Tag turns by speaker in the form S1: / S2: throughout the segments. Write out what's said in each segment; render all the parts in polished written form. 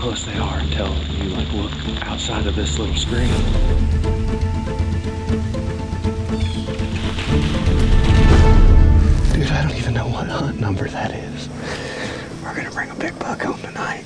S1: close they are until you like look outside of this little screen. Dude, I don't even know what hunt number that is. We're gonna bring a big buck home tonight.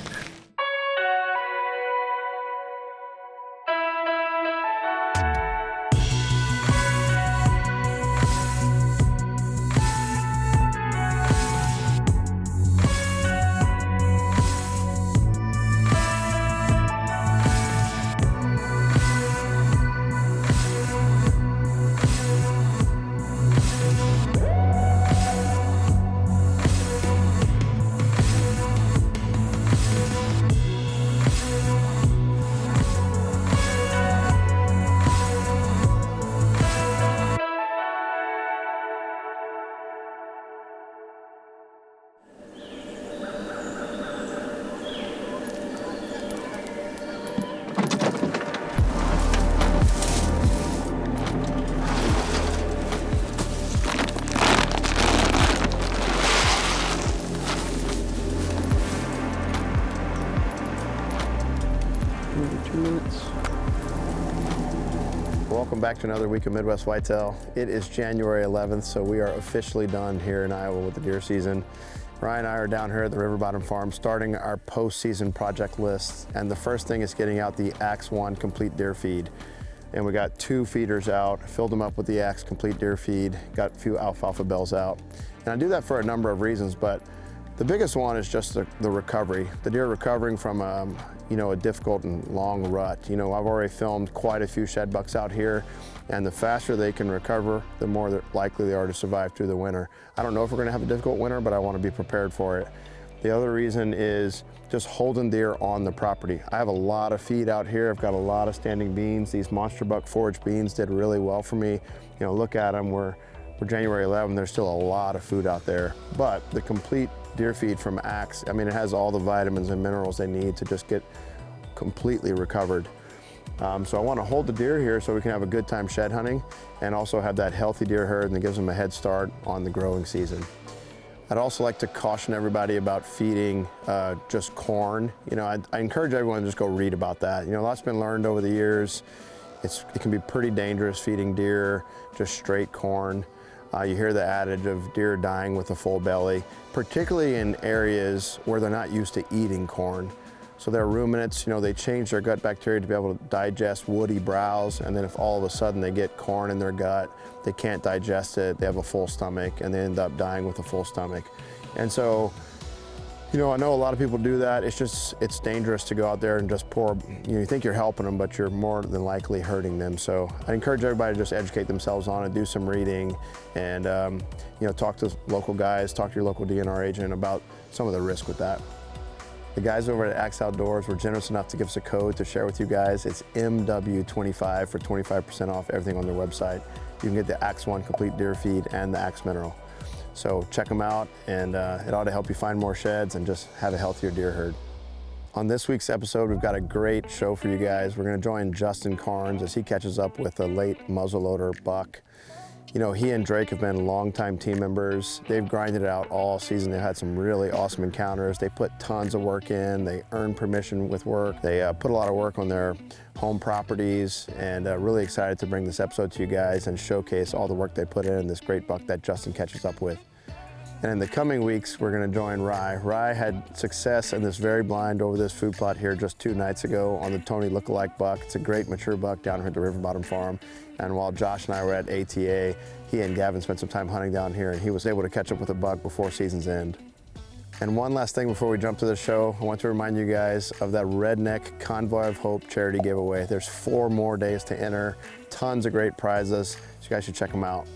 S2: Welcome back to another week of Midwest Whitetail. It is January 11th, so we are officially done here in Iowa with the deer season. Ryan and I are down here at the River Bottom Farm starting our post-season project list, and the first thing is getting out the Axe 1 complete deer feed. And we got 2 feeders out, filled them up with the Axe complete deer feed, got a few alfalfa bells out. And I do that for a number of reasons, but the biggest one is just the recovery. The deer recovering from a difficult and long rut. I've already filmed quite a few shed bucks out here, and the faster they can recover, the more likely they are to survive through the winter. I don't know if we're gonna have a difficult winter, but I wanna be prepared for it. The other reason is just holding deer on the property. I have a lot of feed out here. I've got a lot of standing beans. These Monster Buck forage beans did really well for me. Look at them, we're January 11th, there's still a lot of food out there. But the complete deer feed from Axe, it has all the vitamins and minerals they need to just get completely recovered. So I want to hold the deer here so we can have a good time shed hunting and also have that healthy deer herd, and it gives them a head start on the growing season. I'd also like to caution everybody about feeding just corn. I encourage everyone to just go read about that. A lot's been learned over the years. It can be pretty dangerous feeding deer just straight corn. You hear the adage of deer dying with a full belly, particularly in areas where they're not used to eating corn. So they're ruminants, they change their gut bacteria to be able to digest woody browse, and then if all of a sudden they get corn in their gut, they can't digest it, they have a full stomach, and they end up dying with a full stomach. And so, I know a lot of people do that. It's dangerous to go out there and just pour, you think you're helping them, but you're more than likely hurting them. So I encourage everybody to just educate themselves on it, do some reading, and talk to local guys, talk to your local DNR agent about some of the risk with that. The guys over at Axe Outdoors were generous enough to give us a code to share with you guys. It's MW25 for 25% off everything on their website. You can get the Axe 1 complete deer feed and the Axe Mineral. So check them out, and it ought to help you find more sheds and just have a healthier deer herd. On this week's episode, we've got a great show for you guys. We're gonna join Justin Karns as he catches up with a late muzzleloader buck. He and Drake have been longtime team members. They've grinded it out all season. They've had some really awesome encounters. They put tons of work in. They earn permission with work. They put a lot of work on their home properties, and really excited to bring this episode to you guys and showcase all the work they put in this great buck that Justin catches up with. And in the coming weeks, we're gonna join Rye. Rye had success in this very blind over this food plot here just 2 nights ago on the Tony lookalike buck. It's a great mature buck down here at the River Bottom Farm. And while Josh and I were at ATA, he and Gavin spent some time hunting down here, and he was able to catch up with a buck before season's end. And one last thing before we jump to the show, I want to remind you guys of that Redneck Convoy of Hope charity giveaway. There's 4 more days to enter, tons of great prizes, so you guys should check them out.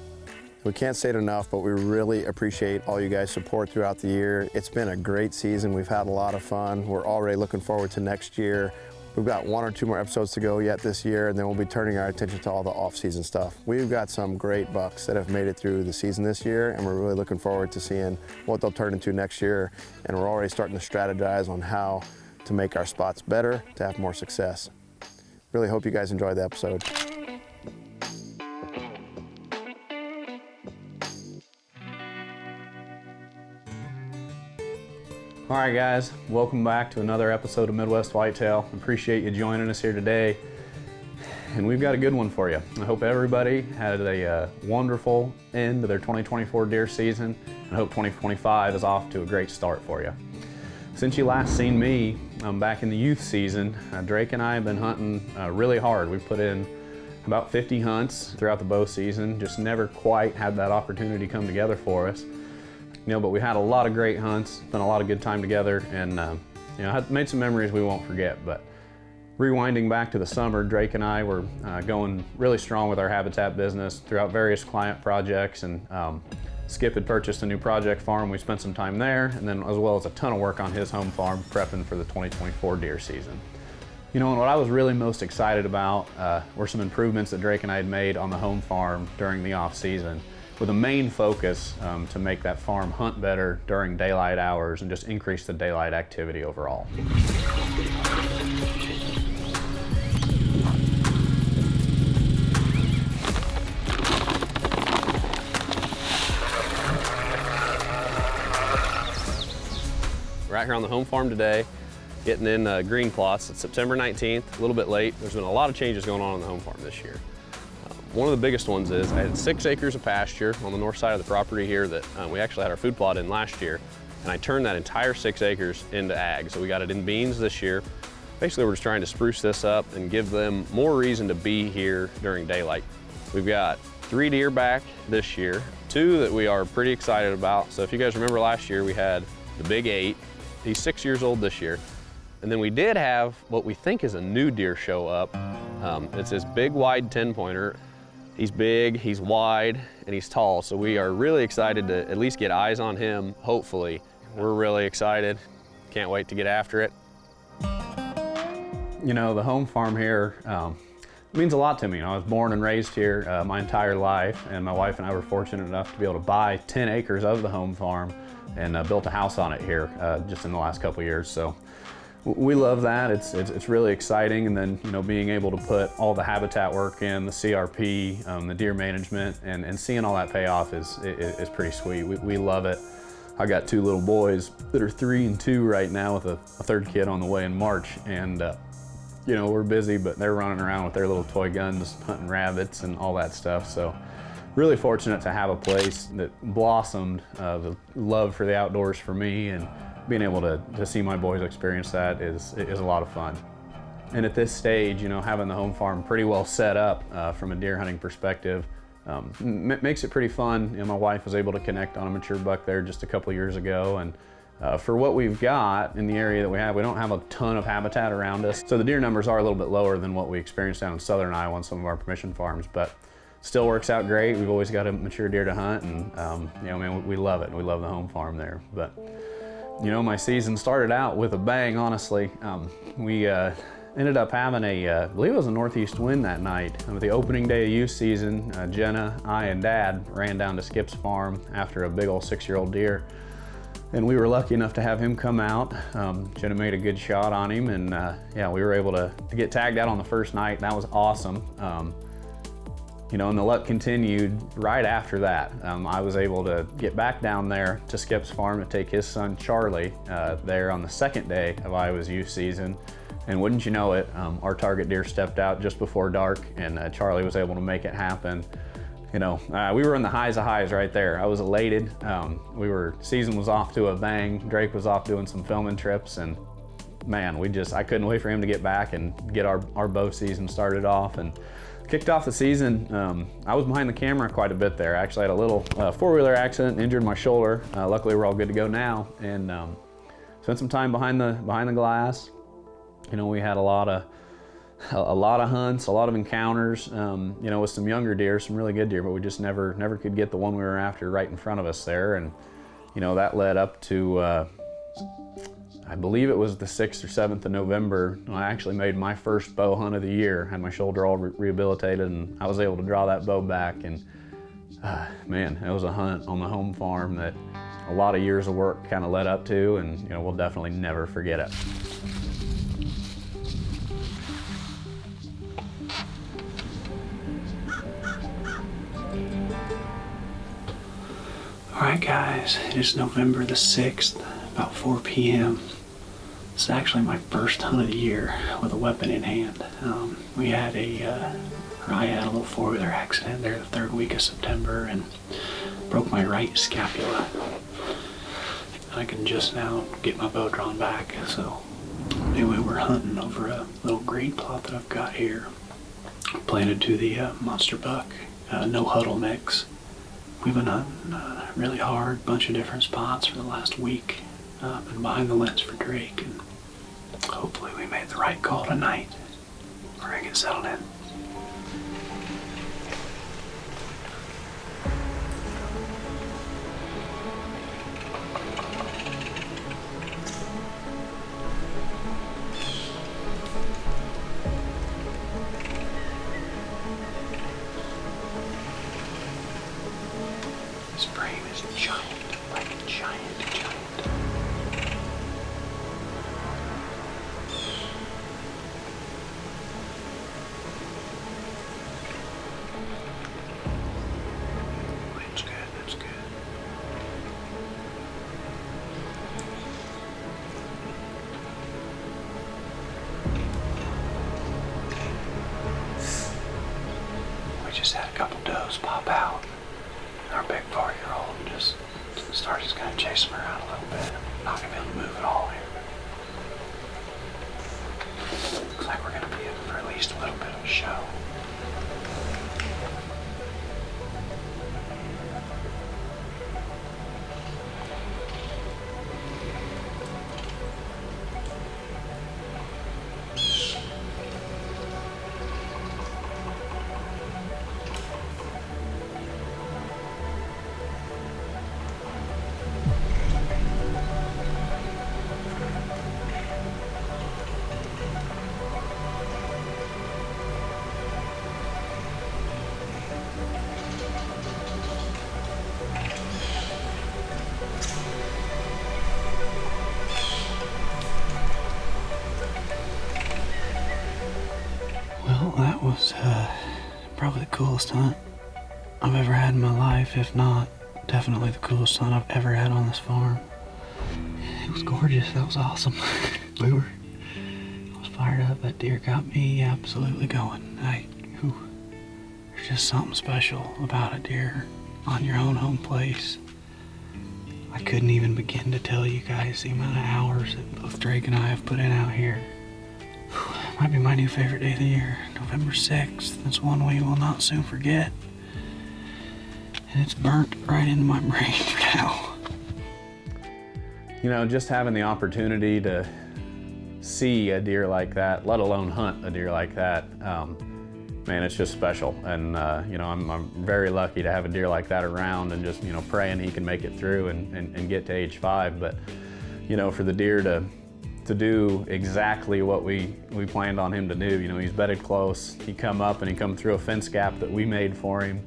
S2: We can't say it enough, but we really appreciate all you guys' support throughout the year. It's been a great season. We've had a lot of fun. We're already looking forward to next year. We've got 1 or 2 more episodes to go yet this year, and then we'll be turning our attention to all the off-season stuff. We've got some great bucks that have made it through the season this year, and we're really looking forward to seeing what they'll turn into next year. And we're already starting to strategize on how to make our spots better to have more success. Really hope you guys enjoy the episode.
S3: All right, guys, welcome back to another episode of Midwest Whitetail. Appreciate you joining us here today. And we've got a good one for you. I hope everybody had a wonderful end to their 2024 deer season, and I hope 2025 is off to a great start for you. Since you last seen me back in the youth season, Drake and I have been hunting really hard. We've put in about 50 hunts throughout the bow season, just never quite had that opportunity come together for us. But we had a lot of great hunts, spent a lot of good time together, and had made some memories we won't forget. But rewinding back to the summer, Drake and I were going really strong with our habitat business throughout various client projects, and Skip had purchased a new project farm. We spent some time there, and then as well as a ton of work on his home farm prepping for the 2024 deer season. And what I was really most excited about were some improvements that Drake and I had made on the home farm during the off season, with a main focus to make that farm hunt better during daylight hours and just increase the daylight activity overall.
S4: We're out here on the home farm today, getting in green plots. It's September 19th, a little bit late. There's been a lot of changes going on the home farm this year. One of the biggest ones is I had 6 acres of pasture on the north side of the property here that we actually had our food plot in last year, and I turned that entire 6 acres into ag. So we got it in beans this year. Basically, we're just trying to spruce this up and give them more reason to be here during daylight. We've got 3 deer back this year, 2 that we are pretty excited about. So if you guys remember last year, we had the big 8. He's 6 years old this year. And then we did have what we think is a new deer show up. It's this big, wide 10-pointer. He's big, he's wide, and he's tall, so we are really excited to at least get eyes on him, hopefully. We're really excited. Can't wait to get after it.
S3: The home farm here means a lot to me. I was born and raised here my entire life, and my wife and I were fortunate enough to be able to buy 10 acres of the home farm and built a house on it here just in the last couple of years. So we love that. It's really exciting, and then being able to put all the habitat work in, the CRP, the deer management, and seeing all that pay off is pretty sweet. We love it. I got 2 little boys that are 3 and 2 right now, with a 3rd kid on the way in March, and we're busy, but they're running around with their little toy guns, hunting rabbits and all that stuff. So really fortunate to have a place that blossomed the love for the outdoors for me, and being able to see my boys experience that is a lot of fun. And at this stage, having the home farm pretty well set up from a deer hunting perspective makes it pretty fun. My wife was able to connect on a mature buck there just a couple of years ago, and for what we've got in the area that we don't have a ton of habitat around us, so the deer numbers are a little bit lower than what we experience down in southern Iowa on some of our permission farms, but still works out great. We've always got a mature deer to hunt, and we love it. We love the home farm there. But my season started out with a bang, honestly. We ended up having I believe it was a northeast wind that night. The opening day of youth season, Jenna, I, and Dad ran down to Skip's farm after a big old 6-year-old deer. And we were lucky enough to have him come out. Jenna made a good shot on him, and we were able to get tagged out on the first night. That was awesome. And the luck continued right after that. I was able to get back down there to Skip's farm to take his son Charlie there on the 2nd day of Iowa's youth season. And wouldn't you know it, our target deer stepped out just before dark, and Charlie was able to make it happen. We were in the highs of highs right there. I was elated. Season was off to a bang. Drake was off doing some filming trips, and man, I couldn't wait for him to get back and get our bow season started off. And kicked off the season, I was behind the camera quite a bit there. Actually, I had a little 4-wheeler accident, injured my shoulder. Luckily, we're all good to go now, and spent some time behind the glass. We had a lot of hunts, a lot of encounters. With some younger deer, some really good deer, but we just never could get the one we were after right in front of us there, and that led up to. I believe it was the 6th or 7th of November. I actually made my first bow hunt of the year, had my shoulder all rehabilitated, and I was able to draw that bow back. And man, it was a hunt on the home farm that a lot of years of work kind of led up to, and we'll definitely never forget it.
S1: All right, guys, it is November the 6th, about 4 p.m. It's actually my first hunt of the year with a weapon in hand. I had a little four-wheeler accident there the third week of September and broke my right scapula. I can just now get my bow drawn back, so anyway, we're hunting over a little green plot that I've got here, planted to the monster buck, no huddle mix. We've been hunting really hard, bunch of different spots for the last week. Been behind the lens for Drake, and hopefully we made the right call tonight. We're gonna get settled in. This frame is giant, like giant. That's good. We just had a couple does pop out. Our big 4-year-old just started kind of chasing her around a little bit. Not gonna be able to move at all here. Looks like we're gonna be in for at least a little bit of a show. Well, that was probably the coolest hunt I've ever had in my life, if not definitely the coolest hunt I've ever had on this farm. It was gorgeous. That was awesome. I was fired up. That deer got me absolutely going. There's just something special about a deer on your own home place. I couldn't even begin to tell you guys the amount of hours that both Drake and I have put in out here. Might be my new favorite day of the year, November 6th. That's one we will not soon forget. And it's burnt right into my brain now.
S3: You know, just having the opportunity to see a deer like that, let alone hunt a deer like that, man, it's just special. And you know, I'm very lucky to have a deer like that around, and just, you know, praying he can make it through and get to age 5. But, you know, for the deer to do exactly what we planned on him to do. You know, he's bedded close. He come up and he come through a fence gap that we made for him,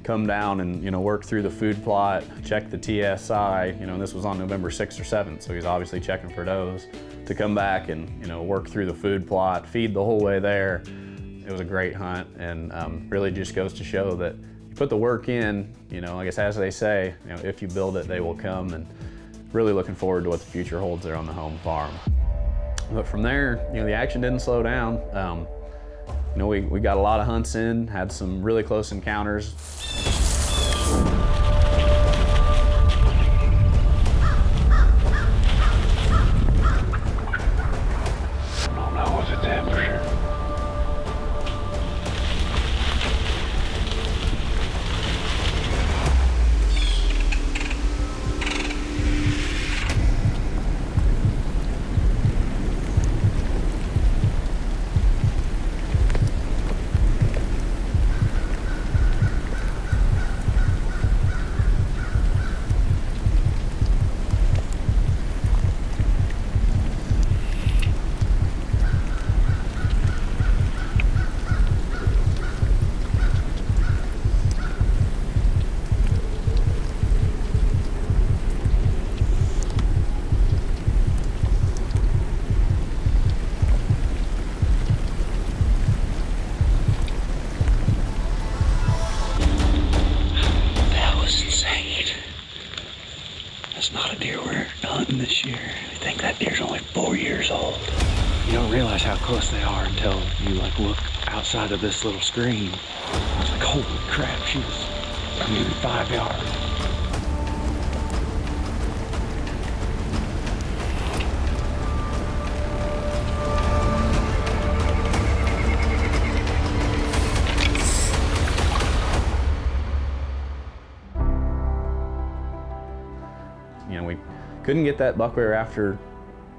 S3: come down and, you know, work through the food plot, check the TSI. You know, this was on November 6th or 7th, so he's obviously checking for those. To come back and, you know, work through the food plot, feed the whole way there. It was a great hunt, and really just goes to show that you put the work in, you know, I guess as they say, you know, if you build it, they will come. And really looking forward to what the future holds there on the home farm. But from there, you know, the action didn't slow down. You know, we got a lot of hunts in, had some really close encounters.
S1: this year. I think that deer's only 4 years old. You don't realize how close they are until you like look outside of this little screen. I was like, holy crap, she was maybe 5 yards.
S3: You know, we couldn't get that buck we were after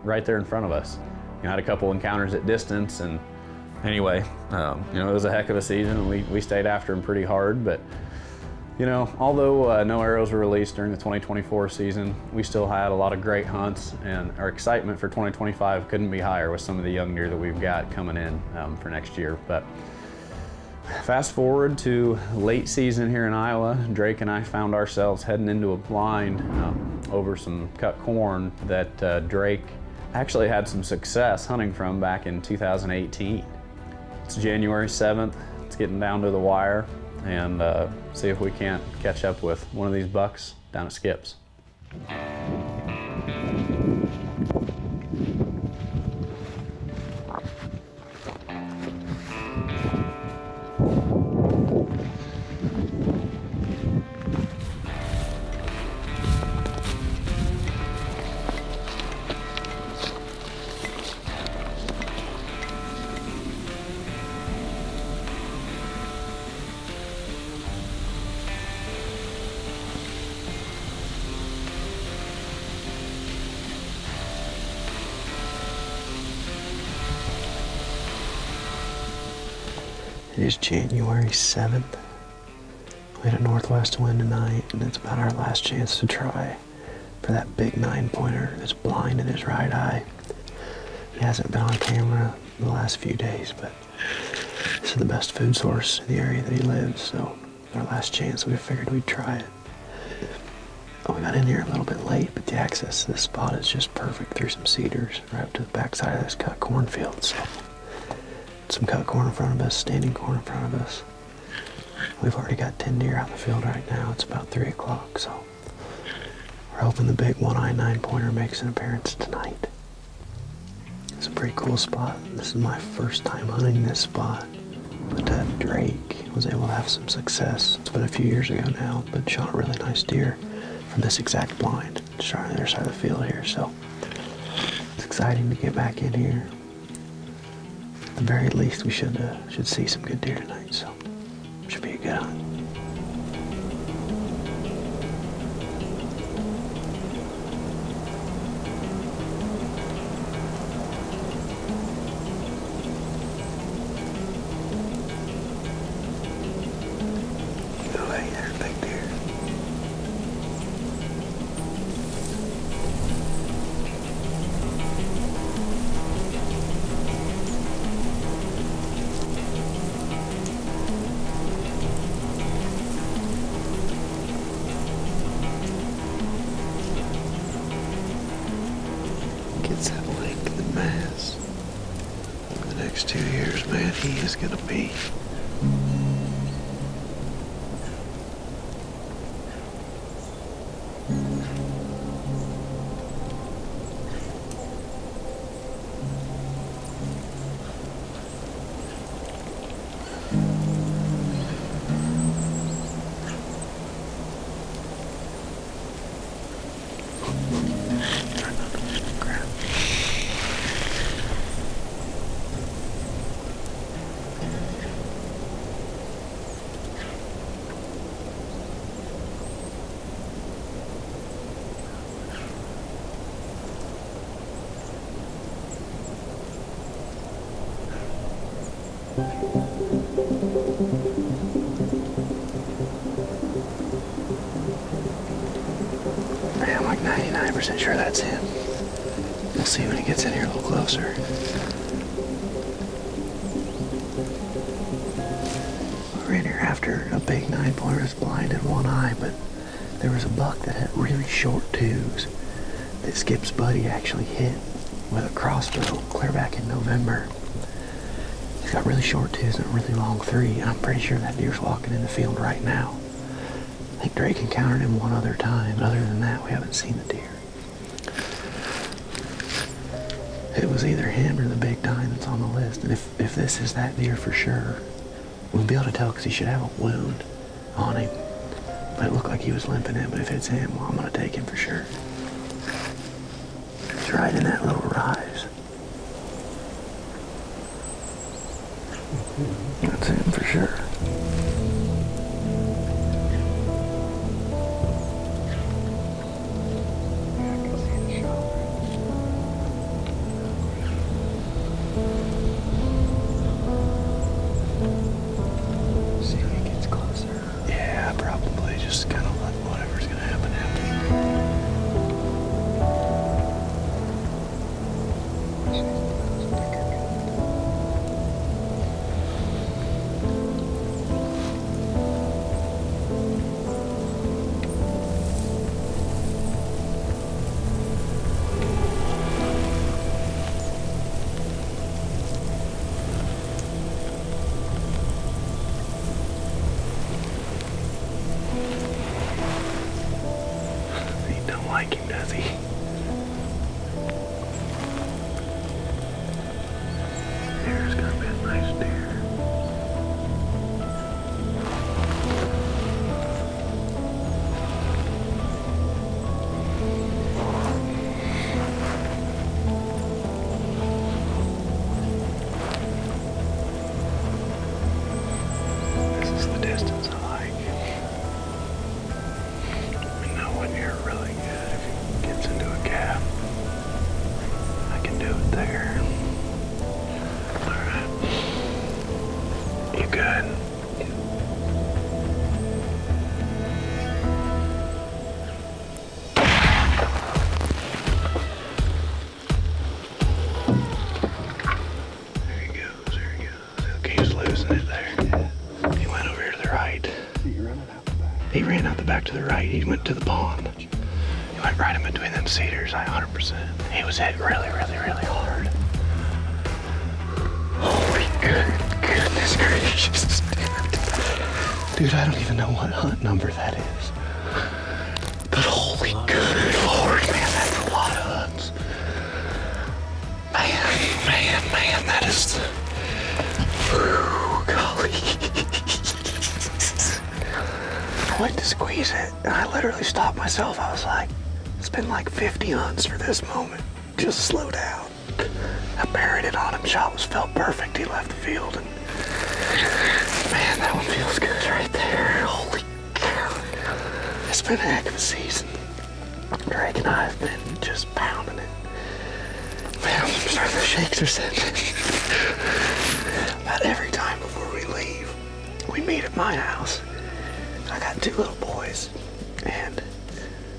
S3: right there in front of us. You know, had a couple encounters at distance, and anyway, you know, it was a heck of a season, and we stayed after him pretty hard. But you know, although no arrows were released during the 2024 season, we still had a lot of great hunts, and our excitement for 2025 couldn't be higher with some of the young deer that we've got coming in for next year. But fast forward to late season here in Iowa, Drake and I found ourselves heading into a blind over some cut corn that Drake actually had some success hunting from back in 2018. It's January 7th, it's getting down to the wire, and see if we can't catch up with one of these bucks down at Skip's.
S1: It is January 7th. We had a northwest wind tonight, and it's about our last chance to try for that big 9-pointer that's blind in his right eye. He hasn't been on camera the last few days, but this is the best food source in the area that he lives, so our last chance, we figured we'd try it. We got in here a little bit late, but the access to this spot is just perfect through some cedars right up to the backside of this cut cornfield. So some cut corn in front of us, standing corn in front of us. We've already got 10 deer out in the field right now. It's about 3 o'clock, so we're hoping the big one-eye 9-pointer makes an appearance tonight. It's a pretty cool spot. This is my first time hunting this spot, but Drake was able to have some success. It's been a few years ago now, but shot a really nice deer from this exact blind, just on the other side of the field here. So it's exciting to get back in here. At the very least, we should see some good deer tonight, so should be a good hunt. Oh, hey, there's a big deer. Gets that length and mass. Over the next 2 years, man, he is gonna be Man, I'm like 99% sure that's him. We'll see when he gets in here a little closer. We're in here after a big 9-pointer that's blind in one eye, but there was a buck that had really short twos that Skip's buddy actually hit with a crossbow clear back in November. He's got really short twos and a really long 3, and I'm pretty sure that deer's walking in the field right now. I think Drake encountered him one other time, but other than that, we haven't seen the deer. it was either him or the big tine that's on the list. And if this is that deer for sure, we'll be able to tell because he should have a wound on him. But it looked like he was limping in. But if it's him, well, I'm going to take him for sure. He's right in that little rise. That's him for sure. Like him, does he? There's gonna be a nice deer. This is the distance I like. We know when you're really good. Gets into a gap. I can do it there. Alright. You good? There he goes, there he goes. Okay, he's losing it there. He went over here to the right. He ran out the back. He ran out the back to the right. He went to the pond. Went right in between them cedars, 100%. He was hit really, really, really hard. Holy goodness gracious. Dude, I don't even know what hunt number that is. But holy good Lord, man, that's a lot of hunts. Man, that is... Whew, golly. I went to squeeze it, and I literally stopped myself. I was like, it's been like 50 hunts for this moment. Just slow down. I buried it on him. Shot felt perfect. He left the field, and man, that one feels good right there. Holy cow. It's been a heck of a season. Drake and I have been just pounding it. Man, I'm starting, the shakes are setting. About every time before we leave, we meet at my house. I got two little boys, and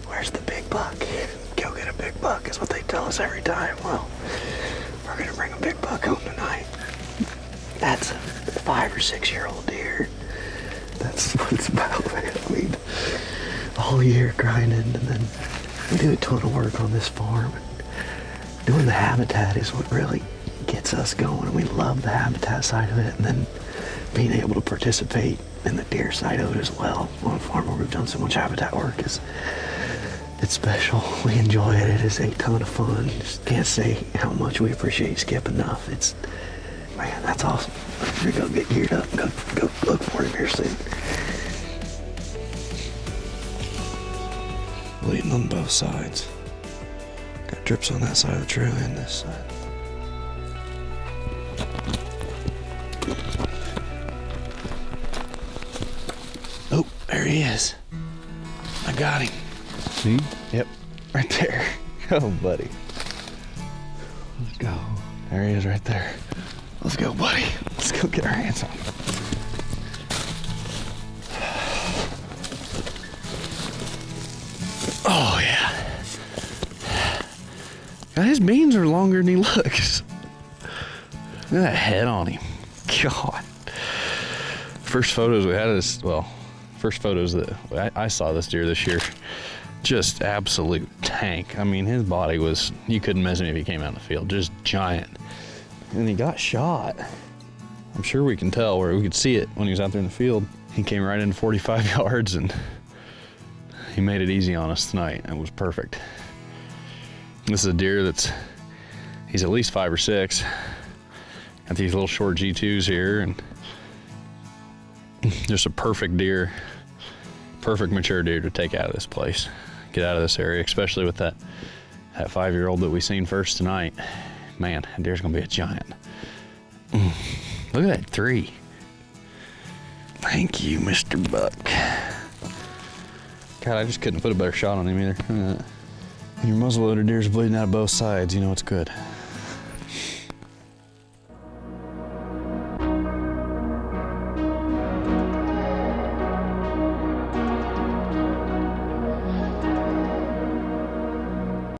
S1: where's the big buck? Go get a big buck is what they tell us every time. Well, we're gonna bring a big buck home tonight. That's a 5 or 6 year old deer. That's what it's about, man. I mean, all year grinding, and then we do a ton of work on this farm. Doing the habitat is what really gets us going. We love the habitat side of it, and then being able to participate in the deer side of it as well on a farm where we've done so much habitat work is it's special. We enjoy it. It is a ton of fun. Just can't say how much we appreciate Skip enough. It's, man, that's awesome. We're gonna go get geared up and go look for him here soon. Bleeding on both sides. Got drips on that side of the trail and this side. Oh, there he is. I got him.
S3: See?
S1: Yep, right there. Oh, buddy. Let's go. There he is right there. Let's go, buddy. Let's go get our hands on him. Oh, yeah. God, his beans are longer than he looks. Look at that head on him. God. First photos we had of this, well, first photos that I saw this deer this year, just absolute tank. I mean, his body was, you couldn't miss him if he came out in the field, just giant. And he got shot. I'm sure we can tell, where we could see it when he was out there in the field. He came right into 45 yards and he made it easy on us tonight. It was perfect. This is a deer
S3: He's at least 5 or 6. Got these little short G2s here, and just a perfect deer, perfect mature deer to take out of this place. Get out of this area, especially with that 5-year-old that we seen first tonight. Man, that deer's gonna be a giant. Look at that 3. Thank you, Mr. Buck. God, I just couldn't put a better shot on him either. Look at that. Your muzzleloader deer's bleeding out of both sides, you know it's good.